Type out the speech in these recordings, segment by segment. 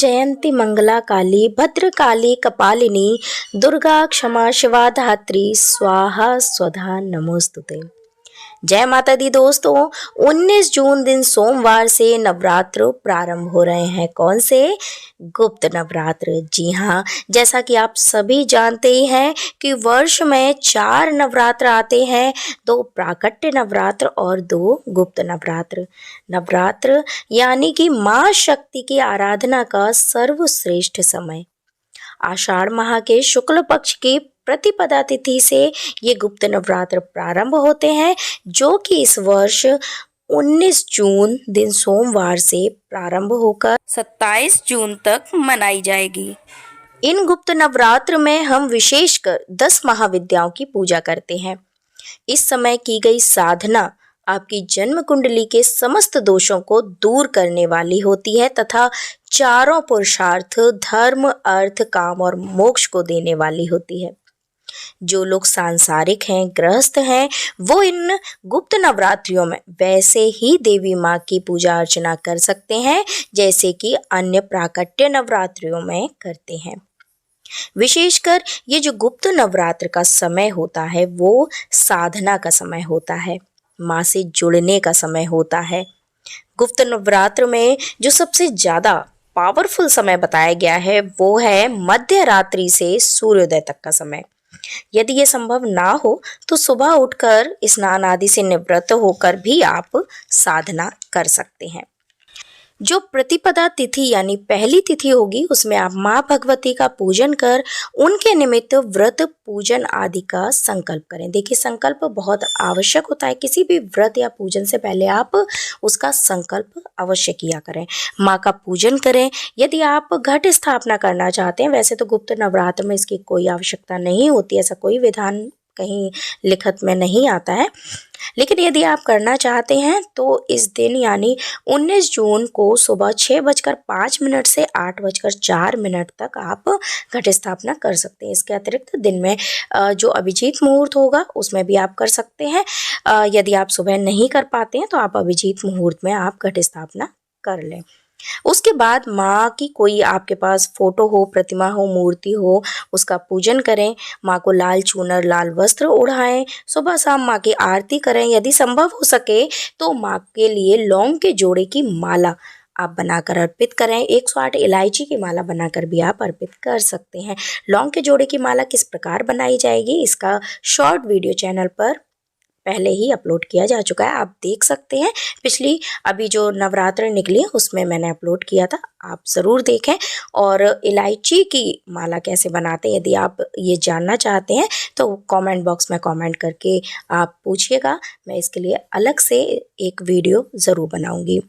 जयंती मंगला काली भद्रकाली कपालिनी दुर्गा क्षमा शिवा धात्री स्वाहा स्वधा नमोस्तुते। जय माता दी दोस्तों, 19 जून दिन सोमवार से नवरात्र प्रारंभ हो रहे हैं। कौन से? गुप्त नवरात्र। जी हाँ, जैसा कि आप सभी जानते ही हैं कि वर्ष में 4 नवरात्र आते हैं, 2 प्राकट्य नवरात्र और 2 गुप्त नवरात्र। नवरात्र यानी कि माँ शक्ति की आराधना का सर्वश्रेष्ठ समय। आषाढ़ माह के शुक्ल पक्ष की प्रतिपदा तिथि से ये गुप्त नवरात्र प्रारंभ होते हैं, जो कि इस वर्ष 19 जून दिन सोमवार से प्रारंभ होकर 27 जून तक मनाई जाएगी। इन गुप्त नवरात्र में हम विशेषकर 10 महाविद्याओं की पूजा करते हैं। इस समय की गई साधना आपकी जन्म कुंडली के समस्त दोषों को दूर करने वाली होती है तथा चारों पुरुषार्थ धर्म, अर्थ, काम और मोक्ष को देने वाली होती है। जो लोग सांसारिक हैं, गृहस्थ हैं, वो इन गुप्त नवरात्रियों में वैसे ही देवी माँ की पूजा अर्चना कर सकते हैं जैसे कि अन्य प्राकट्य नवरात्रियों में करते हैं। विशेषकर ये जो गुप्त नवरात्र का समय होता है वो साधना का समय होता है, माँ से जुड़ने का समय होता है। गुप्त नवरात्र में जो सबसे ज़्यादा पावरफुल समय बताया गया है वो है मध्य रात्रि से सूर्योदय तक का समय। यदि ये संभव ना हो तो सुबह उठकर स्नान आदि से निवृत्त होकर भी आप साधना कर सकते हैं। जो प्रतिपदा तिथि यानी पहली तिथि होगी उसमें आप माँ भगवती का पूजन कर उनके निमित्त व्रत पूजन आदि का संकल्प करें। देखिए, संकल्प बहुत आवश्यक होता है। किसी भी व्रत या पूजन से पहले आप उसका संकल्प अवश्य किया करें। माँ का पूजन करें। यदि आप घट स्थापना करना चाहते हैं, वैसे तो गुप्त नवरात्र में इसकी कोई आवश्यकता नहीं होती, ऐसा कोई विधान कहीं लिखित में नहीं आता है, लेकिन यदि आप करना चाहते हैं तो इस दिन यानी 19 जून को सुबह 6:05 से 8:04 तक आप घट स्थापना कर सकते हैं। इसके अतिरिक्त दिन में जो अभिजीत मुहूर्त होगा उसमें भी आप कर सकते हैं। यदि आप सुबह नहीं कर पाते हैं तो आप अभिजीत मुहूर्त में आप घट स्थापना कर लें। उसके बाद माँ की कोई आपके पास फोटो हो, प्रतिमा हो, मूर्ति हो, उसका पूजन करें। माँ को लाल चूनर, लाल वस्त्र ओढ़ाएं। सुबह शाम माँ की आरती करें। यदि संभव हो सके तो माँ के लिए लौंग के जोड़े की माला आप बनाकर अर्पित करें। 108 इलायची की माला बनाकर भी आप अर्पित कर सकते हैं। लौंग के जोड़े की माला किस प्रकार बनाई जाएगी, इसका शॉर्ट वीडियो चैनल पर पहले ही अपलोड किया जा चुका है, आप देख सकते हैं। पिछली अभी जो नवरात्र निकली है उसमें मैंने अपलोड किया था, आप ज़रूर देखें। और इलायची की माला कैसे बनाते हैं यदि आप ये जानना चाहते हैं तो कमेंट बॉक्स में कमेंट करके आप पूछिएगा, मैं इसके लिए अलग से एक वीडियो ज़रूर बनाऊंगी।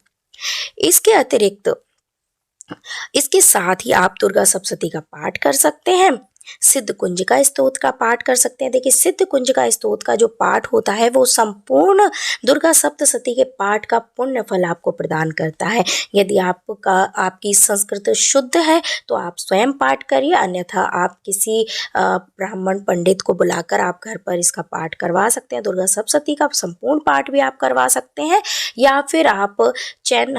इसके अतिरिक्त इसके साथ ही आप दुर्गा सप्तशती का पाठ कर सकते हैं, सिद्ध कुंजिका स्तोत्र का पाठ कर सकते हैं। देखिए, सिद्ध कुंजिका स्तोत्र का जो पाठ होता है वो संपूर्ण दुर्गा सप्तशती के पाठ का पुण्य फल आपको प्रदान करता है। यदि आपकी संस्कृत शुद्ध है तो आप स्वयं पाठ करिए, अन्यथा आप किसी ब्राह्मण पंडित को बुलाकर आप घर पर इसका पाठ करवा सकते हैं। दुर्गा सप्तशती का संपूर्ण पाठ भी आप करवा सकते हैं, या फिर आप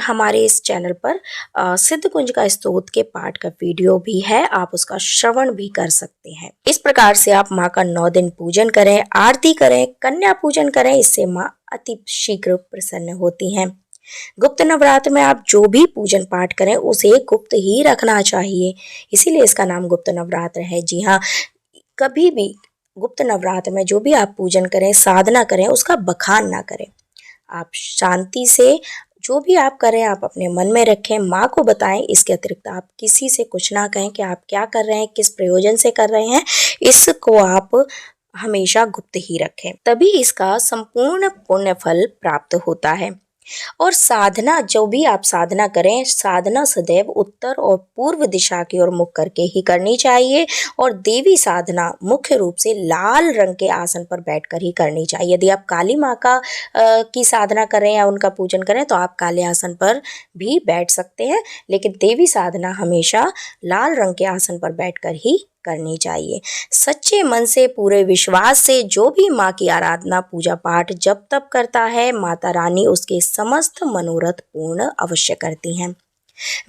हमारे इस चैनल पर सिद्ध कुंजिका स्तोत्र के पाठ का वीडियो भी है, आप उसका श्रवण भी कर सकते हैं। इस प्रकार से आप माँ का 9 दिन पूजन करें, आरती करें, कन्या पूजन करें, इससे माँ अति शीघ्र प्रसन्न होती हैं। गुप्त नवरात्र में आप जो भी पूजन पाठ करें उसे गुप्त ही रखना चाहिए, इसीलिए इसका नाम गुप्त नवरात्र है। जी हाँ, कभी भी गुप्त नवरात्र में जो भी आप पूजन करें, साधना करें, उसका बखान ना करें। आप शांति से जो भी आप करें आप अपने मन में रखें, माँ को बताएं। इसके अतिरिक्त आप किसी से कुछ ना कहें कि आप क्या कर रहे हैं, किस प्रयोजन से कर रहे हैं, इसको आप हमेशा गुप्त ही रखें, तभी इसका संपूर्ण पुण्य फल प्राप्त होता है। और साधना, जो भी आप साधना करें, साधना सदैव उत्तर और पूर्व दिशा की ओर मुख करके ही करनी चाहिए। और देवी साधना मुख्य रूप से लाल रंग के आसन पर बैठकर ही करनी चाहिए। यदि आप काली माँ की साधना करें या उनका पूजन करें तो आप काले आसन पर भी बैठ सकते हैं, लेकिन देवी साधना हमेशा लाल रंग के आसन पर बैठकर ही करनी चाहिए। सच्चे मन से, पूरे विश्वास से जो भी माँ की आराधना, पूजा पाठ जब तब करता है, माता रानी उसके समस्त मनोरथ पूर्ण अवश्य करती हैं।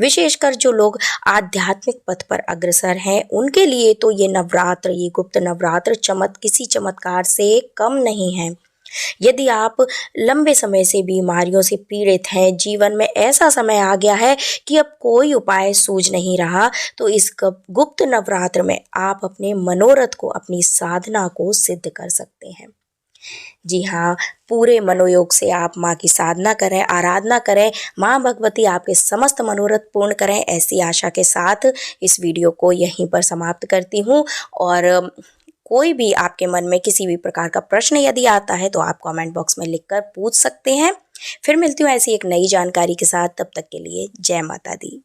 विशेषकर जो लोग आध्यात्मिक पथ पर अग्रसर हैं उनके लिए तो ये नवरात्र, ये गुप्त नवरात्र किसी चमत्कार से कम नहीं है। यदि आप लंबे समय से बीमारियों से पीड़ित हैं, जीवन में ऐसा समय आ गया है कि अब कोई उपाय सूझ नहीं रहा, तो इस गुप्त नवरात्र में आप अपने मनोरथ को, अपनी साधना को सिद्ध कर सकते हैं। जी हाँ, पूरे मनोयोग से आप माँ की साधना करें, आराधना करें, माँ भगवती आपके समस्त मनोरथ पूर्ण करें, ऐसी आशा के साथ इस वीडियो को यहीं पर समाप्त करती हूँ। और कोई भी आपके मन में किसी भी प्रकार का प्रश्न यदि आता है तो आप कमेंट बॉक्स में लिखकर पूछ सकते हैं। फिर मिलती हूँ ऐसी एक नई जानकारी के साथ, तब तक के लिए जय माता दी।